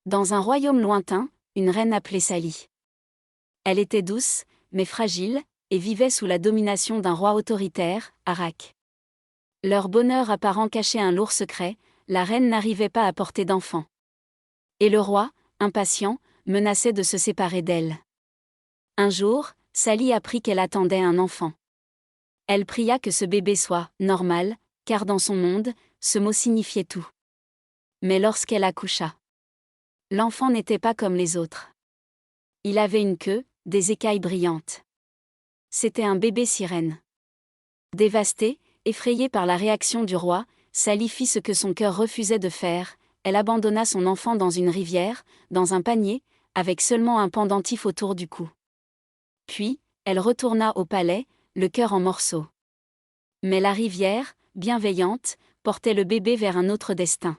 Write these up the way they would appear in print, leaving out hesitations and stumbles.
Dans un royaume lointain, une reine appelée Sally. Elle était douce, mais fragile, et vivait sous la domination d'un roi autoritaire, Arak. Leur bonheur apparent cachait un lourd secret, la reine n'arrivait pas à porter d'enfant. Et le roi, impatient, menaçait de se séparer d'elle. Un jour, Sally apprit qu'elle attendait un enfant. Elle pria que ce bébé soit « normal », car dans son monde, ce mot signifiait tout. Mais lorsqu'elle accoucha, l'enfant n'était pas comme les autres. Il avait une queue, des écailles brillantes. C'était un bébé sirène. Dévastée, effrayée par la réaction du roi, Sally fit ce que son cœur refusait de faire, elle abandonna son enfant dans une rivière, dans un panier, avec seulement un pendentif autour du cou. Puis, elle retourna au palais, le cœur en morceaux. Mais la rivière, bienveillante, portait le bébé vers un autre destin.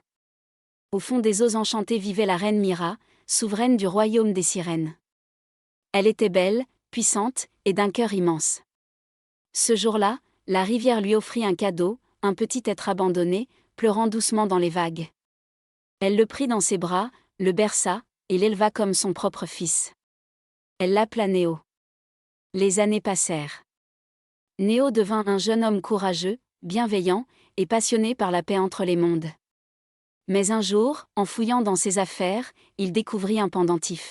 Au fond des eaux enchantées vivait la reine Mira, souveraine du royaume des sirènes. Elle était belle, puissante, et d'un cœur immense. Ce jour-là, la rivière lui offrit un cadeau, un petit être abandonné, pleurant doucement dans les vagues. Elle le prit dans ses bras, le berça, et l'éleva comme son propre fils. Elle l'appela Néo. Les années passèrent. Néo devint un jeune homme courageux, bienveillant, et passionné par la paix entre les mondes. Mais un jour, en fouillant dans ses affaires, il découvrit un pendentif.